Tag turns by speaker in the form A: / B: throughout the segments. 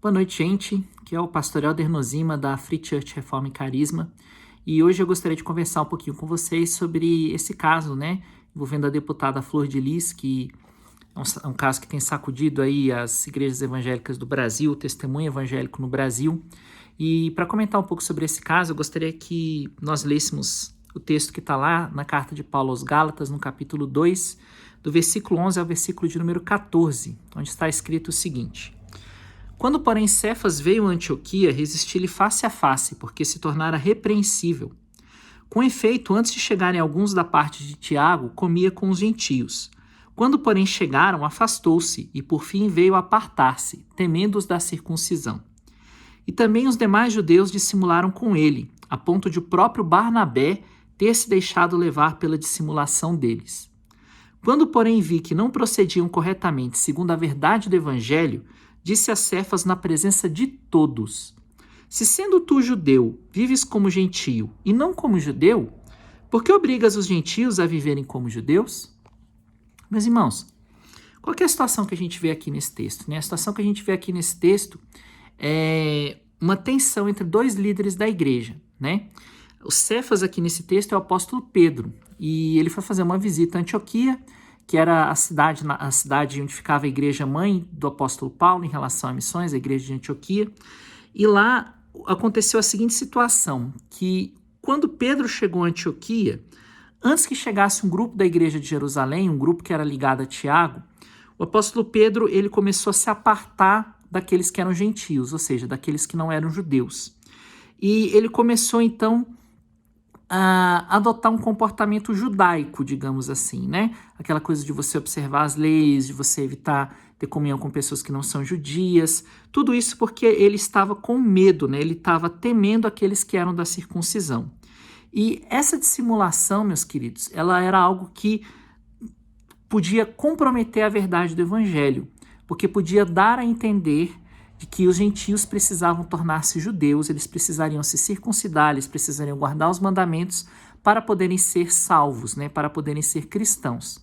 A: Boa noite, gente. Aqui é o pastor Helder Nozima, da Free Church Reforma e Carisma. E hoje eu gostaria de conversar um pouquinho com vocês sobre esse caso, envolvendo a deputada Flor de Lis, que é um caso que tem sacudido aí as igrejas evangélicas do Brasil, o testemunho evangélico no Brasil. E para comentar um pouco sobre esse caso, eu gostaria que nós lêssemos o texto que está lá na carta de Paulo aos Gálatas, no capítulo 2, do versículo 11 ao versículo de número 14, onde está escrito o seguinte: Quando, porém, Cefas veio a Antioquia, resisti-lhe face a face, porque se tornara repreensível. Com efeito, antes de chegarem alguns da parte de Tiago, comia com os gentios. Quando, porém, chegaram, afastou-se, e por fim veio apartar-se, temendo os da circuncisão. E também os demais judeus dissimularam com ele, a ponto de o próprio Barnabé ter se deixado levar pela dissimulação deles. Quando, porém, vi que não procediam corretamente segundo a verdade do evangelho, disse a Cefas na presença de todos: Se sendo tu judeu, vives como gentio e não como judeu, por que obrigas os gentios a viverem como judeus? Meus irmãos, qual que é a situação que a gente vê aqui nesse texto? A situação que a gente vê aqui nesse texto é uma tensão entre dois líderes da igreja. O Cefas aqui nesse texto é o apóstolo Pedro, e ele foi fazer uma visita a Antioquia, que era a cidade onde ficava a igreja mãe do apóstolo Paulo em relação a missões, a igreja de Antioquia. E lá aconteceu a seguinte situação, que quando Pedro chegou a Antioquia, antes que chegasse um grupo da igreja de Jerusalém, um grupo que era ligado a Tiago, o apóstolo Pedro ele começou a se apartar daqueles que eram gentios, ou seja, daqueles que não eram judeus. E ele começou então a adotar um comportamento judaico, digamos assim, Aquela coisa de você observar as leis, de você evitar ter comunhão com pessoas que não são judias, tudo isso porque ele estava com medo, Ele estava temendo aqueles que eram da circuncisão. E essa dissimulação, meus queridos, ela era algo que podia comprometer a verdade do evangelho, porque podia dar a entender de que os gentios precisavam tornar-se judeus, eles precisariam se circuncidar, eles precisariam guardar os mandamentos para poderem ser salvos, para poderem ser cristãos.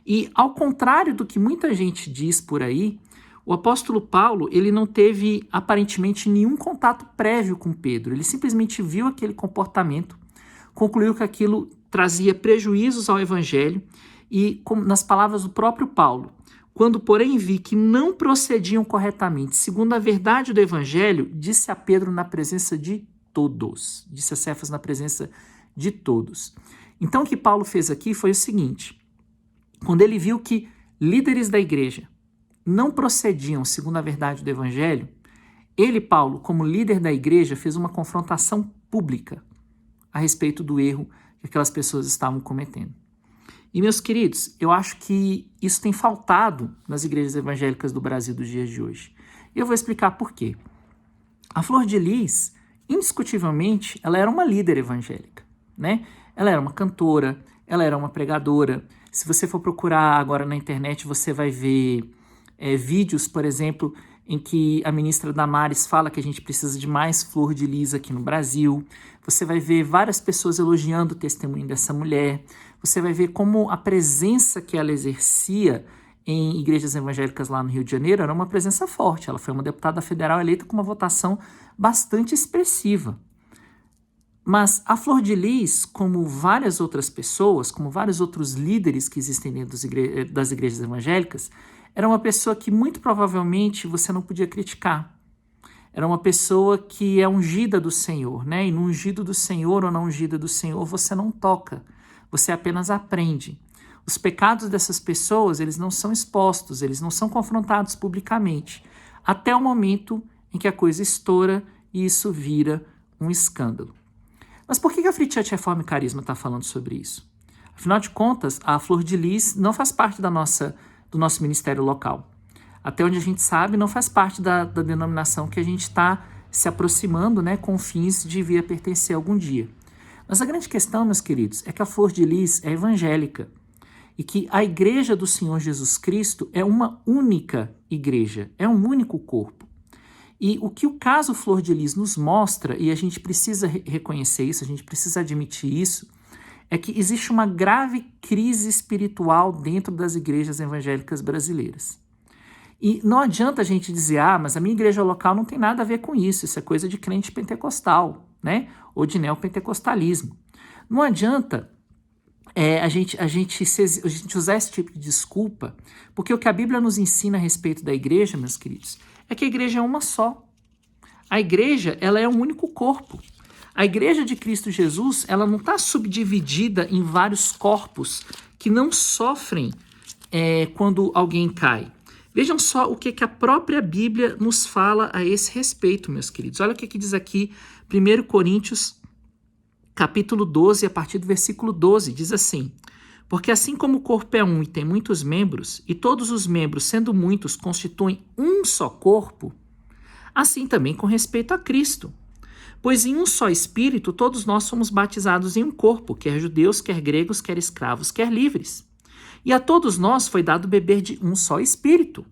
A: E ao contrário do que muita gente diz por aí, o apóstolo Paulo ele não teve aparentemente nenhum contato prévio com Pedro, ele simplesmente viu aquele comportamento, concluiu que aquilo trazia prejuízos ao evangelho e, nas palavras do próprio Paulo, quando, porém, vi que não procediam corretamente segundo a verdade do evangelho, disse a Pedro na presença de todos. Disse a Cefas na presença de todos. Então, o que Paulo fez aqui foi o seguinte: quando ele viu que líderes da igreja não procediam segundo a verdade do evangelho, ele, Paulo, como líder da igreja, fez uma confrontação pública a respeito do erro que aquelas pessoas estavam cometendo. E, meus queridos, eu acho que isso tem faltado nas igrejas evangélicas do Brasil dos dias de hoje. E eu vou explicar por quê. A Flor de Lis, indiscutivelmente, ela era uma líder evangélica, Ela era uma cantora, ela era uma pregadora. Se você for procurar agora na internet, você vai ver vídeos, por exemplo, em que a ministra Damares fala que a gente precisa de mais Flor de Lis aqui no Brasil. Você vai ver várias pessoas elogiando o testemunho dessa mulher. Você vai ver como a presença que ela exercia em igrejas evangélicas lá no Rio de Janeiro era uma presença forte. Ela foi uma deputada federal eleita com uma votação bastante expressiva. Mas a Flor de Lis, como várias outras pessoas, como vários outros líderes que existem dentro das igrejas evangélicas, era uma pessoa que muito provavelmente você não podia criticar. Era uma pessoa que é ungida do Senhor, E no ungido do Senhor ou na ungida do Senhor você não toca, você apenas aprende. Os pecados dessas pessoas, eles não são expostos, eles não são confrontados publicamente, até o momento em que a coisa estoura e isso vira um escândalo. Mas por que a Free Church Reforma e Carisma está falando sobre isso? Afinal de contas, a Flor de Lis não faz parte do nosso ministério local. Até onde a gente sabe, não faz parte da denominação que a gente está se aproximando, com fins de vir a pertencer algum dia. Mas a grande questão, meus queridos, é que a Flor de Lis é evangélica e que a igreja do Senhor Jesus Cristo é uma única igreja, é um único corpo. E o que o caso Flor de Lis nos mostra, e a gente precisa reconhecer isso, a gente precisa admitir isso, é que existe uma grave crise espiritual dentro das igrejas evangélicas brasileiras. E não adianta a gente dizer, mas a minha igreja local não tem nada a ver com isso é coisa de crente pentecostal, né? Ou de neopentecostalismo. Não adianta a gente usar esse tipo de desculpa, porque o que a Bíblia nos ensina a respeito da igreja, meus queridos, é que a igreja é uma só. A igreja, ela é um único corpo. A igreja de Cristo Jesus, ela não está subdividida em vários corpos que não sofrem quando alguém cai. Vejam só o que a própria Bíblia nos fala a esse respeito, meus queridos. Olha o que diz aqui, 1 Coríntios, capítulo 12, a partir do versículo 12, diz assim: porque assim como o corpo é um e tem muitos membros, e todos os membros, sendo muitos, constituem um só corpo, assim também com respeito a Cristo. Pois em um só Espírito todos nós somos batizados em um corpo, quer judeus, quer gregos, quer escravos, quer livres. E a todos nós foi dado beber de um só Espírito.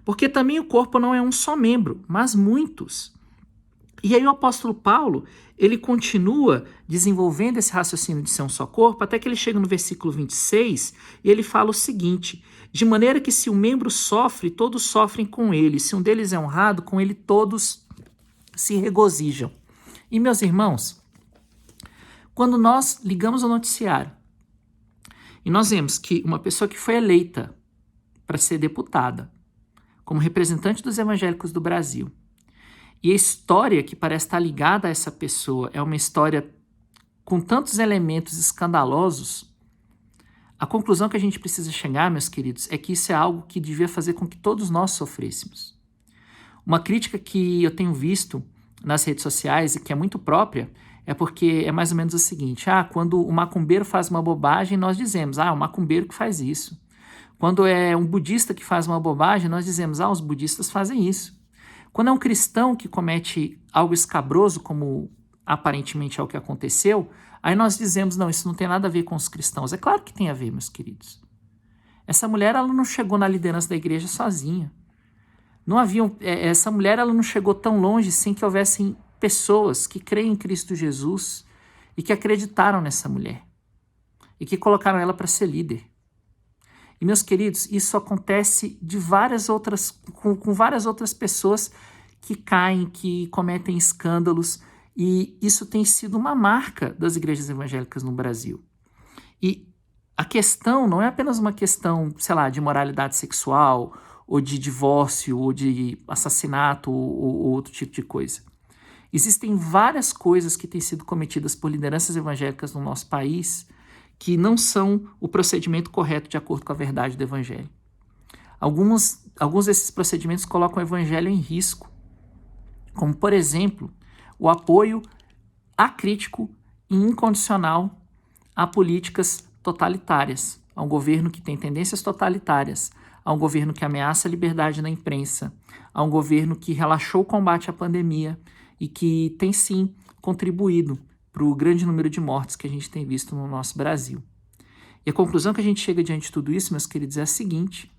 A: Porque também o corpo não é um só membro, mas muitos. E aí o apóstolo Paulo, ele continua desenvolvendo esse raciocínio de ser um só corpo, até que ele chega no versículo 26, e ele fala o seguinte: de maneira que se um membro sofre, todos sofrem com ele. Se um deles é honrado, com ele todos se regozijam. E meus irmãos, quando nós ligamos o noticiário e nós vemos que uma pessoa que foi eleita para ser deputada, como representante dos evangélicos do Brasil, e a história que parece estar ligada a essa pessoa é uma história com tantos elementos escandalosos, a conclusão que a gente precisa chegar, meus queridos, é que isso é algo que devia fazer com que todos nós sofrêssemos. Uma crítica que eu tenho visto nas redes sociais e que é muito própria é porque é mais ou menos o seguinte: quando o macumbeiro faz uma bobagem, nós dizemos, o macumbeiro que faz isso. Quando é um budista que faz uma bobagem, nós dizemos, os budistas fazem isso. Quando é um cristão que comete algo escabroso, como aparentemente é o que aconteceu, aí nós dizemos, não, isso não tem nada a ver com os cristãos. É claro que tem a ver, meus queridos. Essa mulher, ela não chegou na liderança da igreja sozinha. Essa mulher, ela não chegou tão longe sem que houvessem pessoas que creem em Cristo Jesus e que acreditaram nessa mulher e que colocaram ela para ser líder. E, meus queridos, isso acontece com várias outras pessoas que caem, que cometem escândalos, e isso tem sido uma marca das igrejas evangélicas no Brasil. E a questão não é apenas uma questão, de moralidade sexual, ou de divórcio, ou de assassinato, ou outro tipo de coisa. Existem várias coisas que têm sido cometidas por lideranças evangélicas no nosso país que não são o procedimento correto de acordo com a verdade do evangelho. Alguns desses procedimentos colocam o evangelho em risco, como, por exemplo, o apoio acrítico e incondicional a políticas totalitárias, a um governo que tem tendências totalitárias, a um governo que ameaça a liberdade na imprensa, a um governo que relaxou o combate à pandemia e que tem, sim, contribuído para o grande número de mortes que a gente tem visto no nosso Brasil. E a conclusão que a gente chega diante de tudo isso, meus queridos, é a seguinte: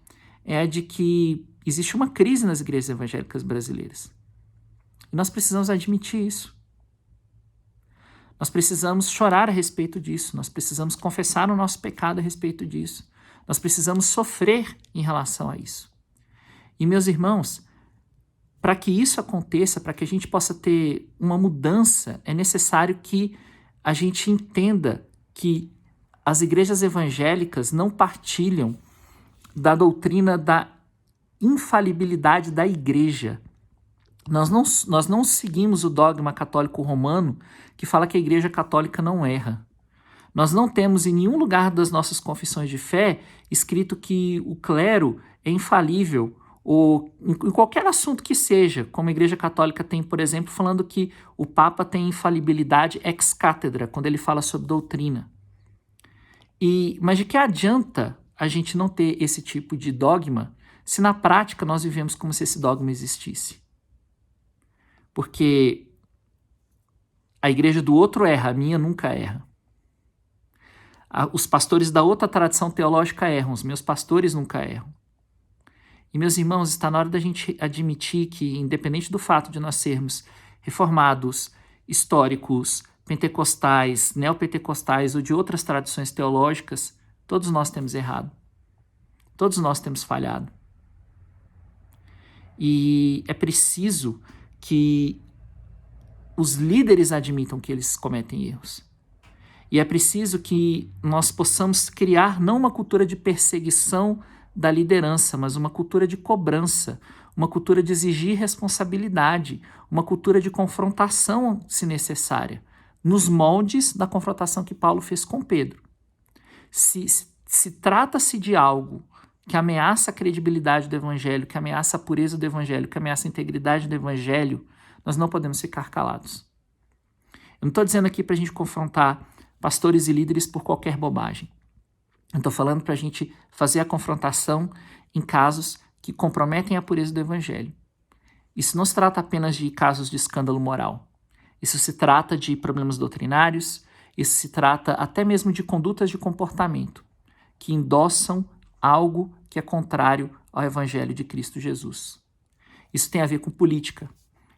A: é a de que existe uma crise nas igrejas evangélicas brasileiras. E nós precisamos admitir isso. Nós precisamos chorar a respeito disso, nós precisamos confessar o nosso pecado a respeito disso, nós precisamos sofrer em relação a isso. E, meus irmãos, para que isso aconteça, para que a gente possa ter uma mudança, é necessário que a gente entenda que as igrejas evangélicas não partilham da doutrina da infalibilidade da igreja. Nós não seguimos o dogma católico romano que fala que a igreja católica não erra. Nós não temos em nenhum lugar das nossas confissões de fé escrito que o clero é infalível, ou em qualquer assunto que seja, como a Igreja Católica tem, por exemplo, falando que o Papa tem infalibilidade ex cátedra, quando ele fala sobre doutrina. Mas de que adianta a gente não ter esse tipo de dogma se na prática nós vivemos como se esse dogma existisse? Porque a igreja do outro erra, a minha nunca erra. Os pastores da outra tradição teológica erram, os meus pastores nunca erram. E, meus irmãos, está na hora da gente admitir que, independente do fato de nós sermos reformados, históricos, pentecostais, neopentecostais ou de outras tradições teológicas, todos nós temos errado. Todos nós temos falhado. E é preciso que os líderes admitam que eles cometem erros. E é preciso que nós possamos criar não uma cultura de perseguição da liderança, mas uma cultura de cobrança, uma cultura de exigir responsabilidade, uma cultura de confrontação, se necessária, nos moldes da confrontação que Paulo fez com Pedro. Se trata-se de algo que ameaça a credibilidade do Evangelho, que ameaça a pureza do Evangelho, que ameaça a integridade do Evangelho, nós não podemos ficar calados. Eu não estou dizendo aqui para a gente confrontar pastores e líderes por qualquer bobagem. Eu estou falando para a gente fazer a confrontação em casos que comprometem a pureza do Evangelho. Isso não se trata apenas de casos de escândalo moral. Isso se trata de problemas doutrinários, isso se trata até mesmo de condutas de comportamento que endossam algo que é contrário ao Evangelho de Cristo Jesus. Isso tem a ver com política,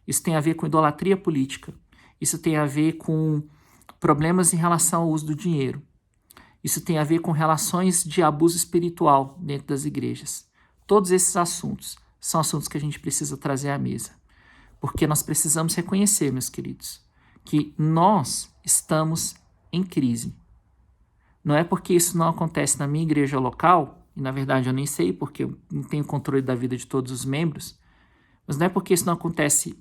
A: isso tem a ver com idolatria política, isso tem a ver com problemas em relação ao uso do dinheiro, isso tem a ver com relações de abuso espiritual dentro das igrejas. Todos esses assuntos são assuntos que a gente precisa trazer à mesa, porque nós precisamos reconhecer, meus queridos, que nós estamos em crise. Não é porque isso não acontece na minha igreja local, e na verdade eu nem sei porque eu não tenho controle da vida de todos os membros, mas não é porque isso não acontece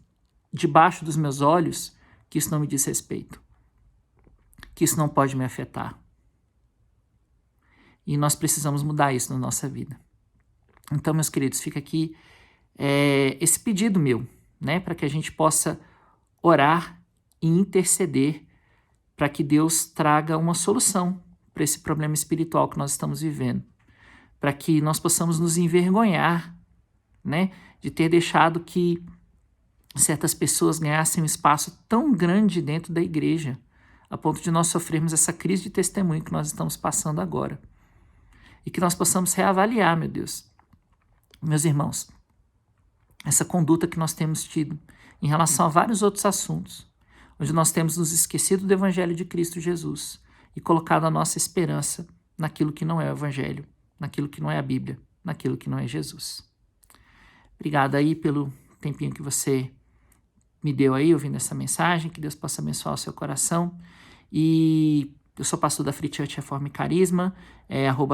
A: debaixo dos meus olhos que isso não me diz respeito, que isso não pode me afetar. E nós precisamos mudar isso na nossa vida. Então, meus queridos, fica aqui esse pedido meu, né, para que a gente possa orar e interceder para que Deus traga uma solução para esse problema espiritual que nós estamos vivendo, para que nós possamos nos envergonhar, né, de ter deixado que certas pessoas ganhassem um espaço tão grande dentro da igreja, a ponto de nós sofrermos essa crise de testemunho que nós estamos passando agora. E que nós possamos reavaliar, meu Deus, meus irmãos, essa conduta que nós temos tido em relação a vários outros assuntos, onde nós temos nos esquecido do Evangelho de Cristo Jesus e colocado a nossa esperança naquilo que não é o Evangelho, naquilo que não é a Bíblia, naquilo que não é Jesus. Obrigado aí pelo tempinho que você me deu aí ouvindo essa mensagem, que Deus possa abençoar o seu coração. E eu sou pastor da Free Church Reforma e Carisma,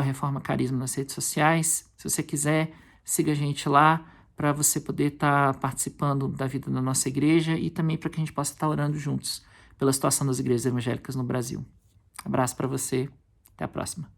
A: @Reforma Carisma nas redes sociais. Se você quiser, siga a gente lá para você poder estar participando da vida da nossa igreja e também para que a gente possa estar orando juntos pela situação das igrejas evangélicas no Brasil. Abraço para você, até a próxima.